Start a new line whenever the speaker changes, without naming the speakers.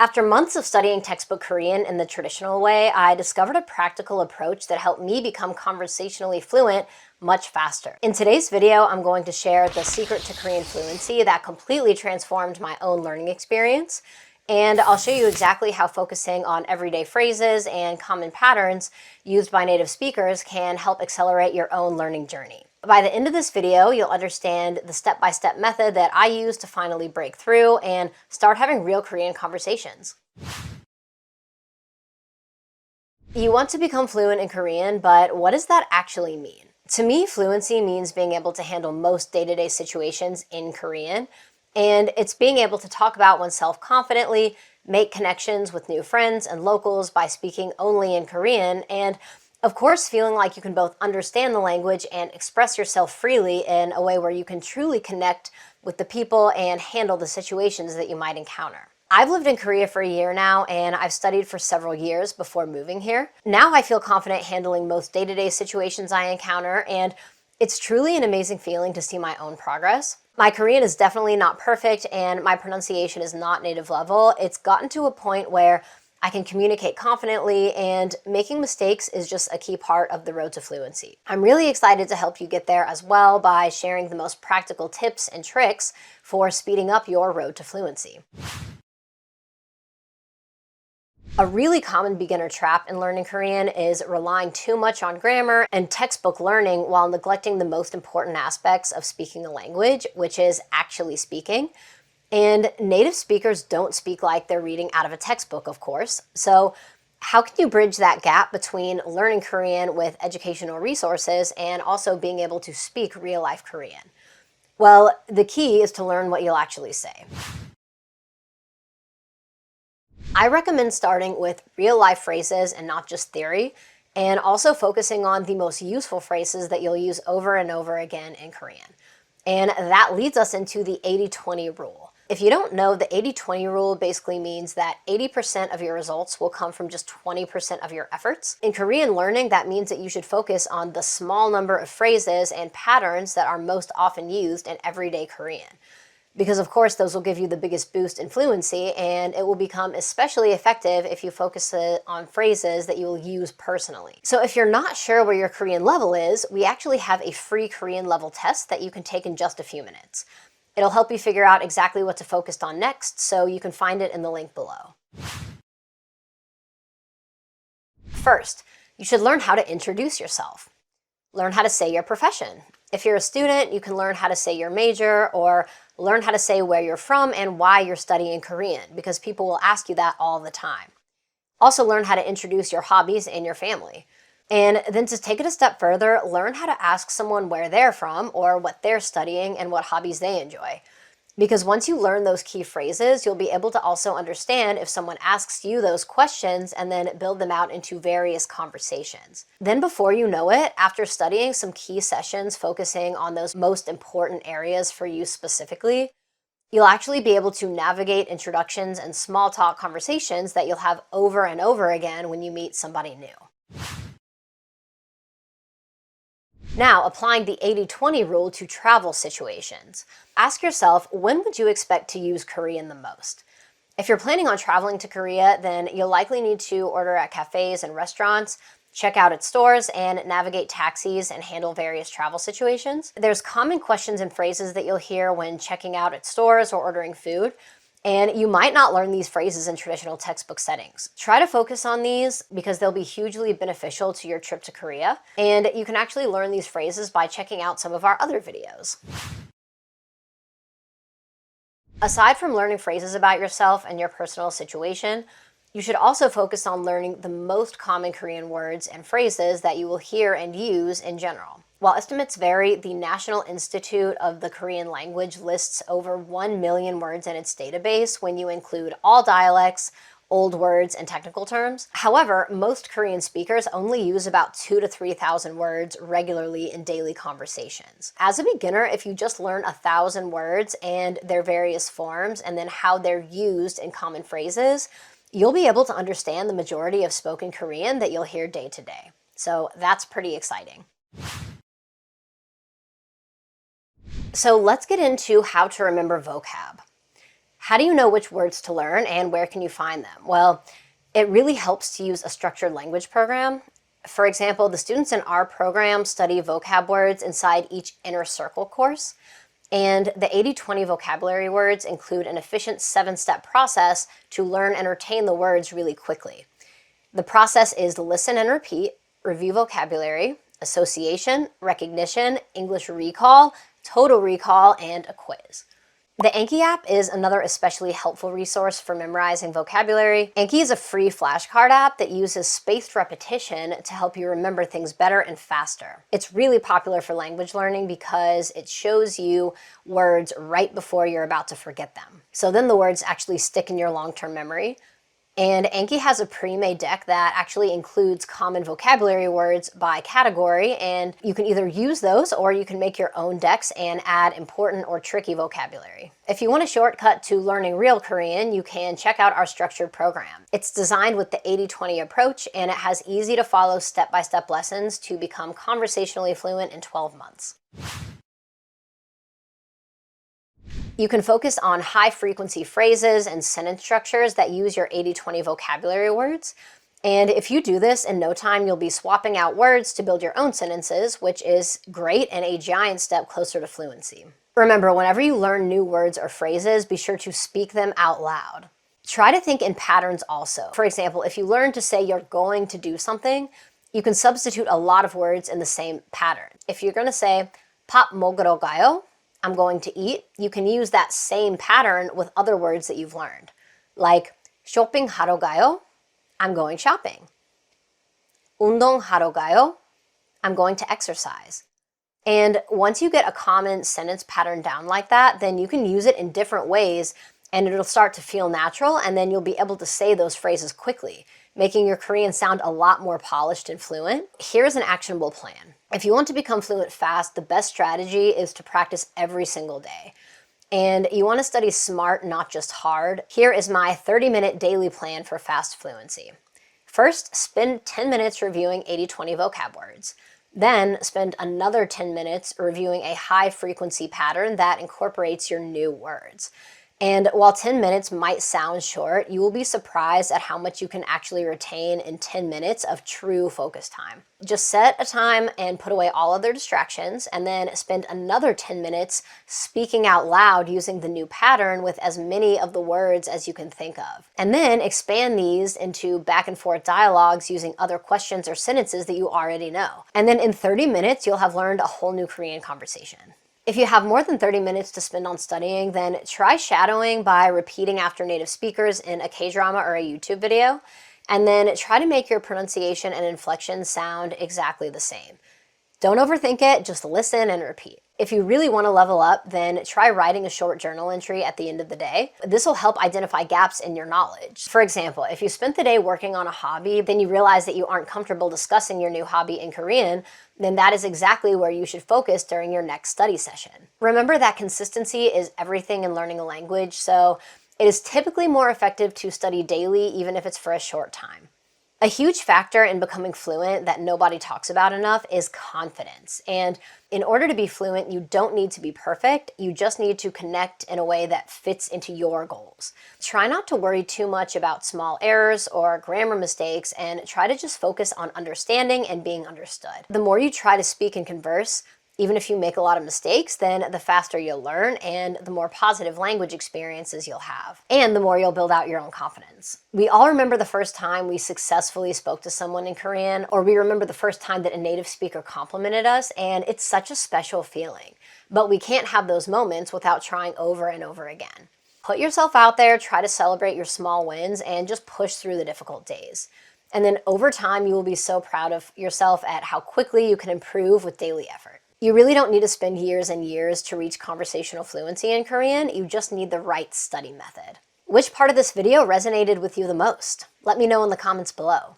After months of studying textbook Korean in the traditional way, I discovered a practical approach that helped me become conversationally fluent much faster. In today's video, I'm going to share the secret to Korean fluency that completely transformed my own learning experience. And I'll show you exactly how focusing on everyday phrases and common patterns used by native speakers can help accelerate your own learning journey. By the end of this video, you'll understand the step-by-step method that I use to finally break through and start having real Korean conversations. You want to become fluent in Korean, but what does that actually mean? To me, fluency means being able to handle most day-to-day situations in Korean, and it's being able to talk about oneself confidently, make connections with new friends and locals by speaking only in Korean, and of course, feeling like you can both understand the language and express yourself freely in a way where you can truly connect with the people and handle the situations that you might encounter. I've lived in Korea for a year now, and I've studied for several years before moving here. Now I feel confident handling most day-to-day situations I encounter, and it's truly an amazing feeling to see my own progress. My Korean is definitely not perfect, and my pronunciation is not native level. It's gotten to a point where I can communicate confidently, and making mistakes is just a key part of the road to fluency. I'm really excited to help you get there as well by sharing the most practical tips and tricks for speeding up your road to fluency. A really common beginner trap in learning Korean is relying too much on grammar and textbook learning while neglecting the most important aspects of speaking the language, which is actually speaking. And native speakers don't speak like they're reading out of a textbook, of course. So how can you bridge that gap between learning Korean with educational resources and also being able to speak real-life Korean? Well, the key is to learn what you'll actually say. I recommend starting with real-life phrases and not just theory, and also focusing on the most useful phrases that you'll use over and over again in Korean. And that leads us into the 80-20 rule. If you don't know, the 80-20 rule basically means that 80% of your results will come from just 20% of your efforts. In Korean learning, that means that you should focus on the small number of phrases and patterns that are most often used in everyday Korean. Because of course, those will give you the biggest boost in fluency, and it will become especially effective if you focus on phrases that you will use personally. So if you're not sure where your Korean level is, we actually have a free Korean level test that you can take in just a few minutes. It'll help you figure out exactly what to focus on next, so you can find it in the link below. First, you should learn how to introduce yourself. Learn how to say your profession. If you're a student, you can learn how to say your major, or learn how to say where you're from and why you're studying Korean, because people will ask you that all the time. Also learn how to introduce your hobbies and your family. And then to take it a step further, learn how to ask someone where they're from or what they're studying and what hobbies they enjoy. Because once you learn those key phrases, you'll be able to also understand if someone asks you those questions and then build them out into various conversations. Then before you know it, after studying some key sessions focusing on those most important areas for you specifically, you'll actually be able to navigate introductions and small talk conversations that you'll have over and over again when you meet somebody new. Now, applying the 80-20 rule to travel situations. Ask yourself, when would you expect to use Korean the most? If you're planning on traveling to Korea, then you'll likely need to order at cafes and restaurants, check out at stores, and navigate taxis and handle various travel situations. There's common questions and phrases that you'll hear when checking out at stores or ordering food, and you might not learn these phrases in traditional textbook settings. Try to focus on these because they'll be hugely beneficial to your trip to Korea, and you can actually learn these phrases by checking out some of our other videos. Aside from learning phrases about yourself and your personal situation, you should also focus on learning the most common Korean words and phrases that you will hear and use in general. While estimates vary, the National Institute of the Korean Language lists over 1 million words in its database when you include all dialects, old words, and technical terms. However, most Korean speakers only use about 2,000 to 3,000 words regularly in daily conversations. As a beginner, if you just learn 1,000 words and their various forms and then how they're used in common phrases, you'll be able to understand the majority of spoken Korean that you'll hear day to day. So that's pretty exciting. So let's get into how to remember vocab. How do you know which words to learn and where can you find them? Well, it really helps to use a structured language program. For example, the students in our program study vocab words inside each inner circle course. And the 80-20 vocabulary words include an efficient 7-step process to learn and retain the words really quickly. The process is listen and repeat, review vocabulary, association, recognition, English recall, total recall, and a quiz. The Anki app is another especially helpful resource for memorizing vocabulary. Anki is a free flashcard app that uses spaced repetition to help you remember things better and faster. It's really popular for language learning because it shows you words right before you're about to forget them. So then the words actually stick in your long-term memory. And Anki has a pre-made deck that actually includes common vocabulary words by category, and you can either use those or you can make your own decks and add important or tricky vocabulary. If you want a shortcut to learning real Korean, you can check out our structured program. It's designed with the 80-20 approach, and it has easy to follow step-by-step lessons to become conversationally fluent in 12 months. You can focus on high-frequency phrases and sentence structures that use your 80-20 vocabulary words. And if you do this, in no time, you'll be swapping out words to build your own sentences, which is great and a giant step closer to fluency. Remember, whenever you learn new words or phrases, be sure to speak them out loud. Try to think in patterns also. For example, if you learn to say you're going to do something, you can substitute a lot of words in the same pattern. If you're going to say, 밥 먹으러 가요, I'm going to eat, you can use that same pattern with other words that you've learned. Like, 쇼핑하러 가요, I'm going shopping. 운동하러 가요, I'm going to exercise. And once you get a common sentence pattern down like that, then you can use it in different ways and it'll start to feel natural, and then you'll be able to say those phrases quickly, making your Korean sound a lot more polished and fluent. Here's an actionable plan. If you want to become fluent fast, the best strategy is to practice every single day. And you want to study smart, not just hard. Here is my 30-minute daily plan for fast fluency. First, spend 10 minutes reviewing 80-20 vocab words. Then spend another 10 minutes reviewing a high-frequency pattern that incorporates your new words. And while 10 minutes might sound short, you will be surprised at how much you can actually retain in 10 minutes of true focus time. Just set a time and put away all other distractions, and then spend another 10 minutes speaking out loud using the new pattern with as many of the words as you can think of. And then expand these into back and forth dialogues using other questions or sentences that you already know. And then in 30 minutes, you'll have learned a whole new Korean conversation. If you have more than 30 minutes to spend on studying, then try shadowing by repeating after native speakers in a K-drama or a YouTube video, and then try to make your pronunciation and inflection sound exactly the same. Don't overthink it, just listen and repeat. If you really want to level up, then try writing a short journal entry at the end of the day. This will help identify gaps in your knowledge. For example, if you spent the day working on a hobby, then you realize that you aren't comfortable discussing your new hobby in Korean, then that is exactly where you should focus during your next study session. Remember that consistency is everything in learning a language, so it is typically more effective to study daily, even if it's for a short time. A huge factor in becoming fluent that nobody talks about enough is confidence. And in order to be fluent, you don't need to be perfect. You just need to connect in a way that fits into your goals. Try not to worry too much about small errors or grammar mistakes, and try to just focus on understanding and being understood. The more you try to speak and converse, even if you make a lot of mistakes, then the faster you'll learn and the more positive language experiences you'll have, and the more you'll build out your own confidence. We all remember the first time we successfully spoke to someone in Korean, or we remember the first time that a native speaker complimented us, and it's such a special feeling. But we can't have those moments without trying over and over again. Put yourself out there, try to celebrate your small wins, and just push through the difficult days. And then over time, you will be so proud of yourself at how quickly you can improve with daily effort. You really don't need to spend years and years to reach conversational fluency in Korean. You just need the right study method. Which part of this video resonated with you the most? Let me know in the comments below.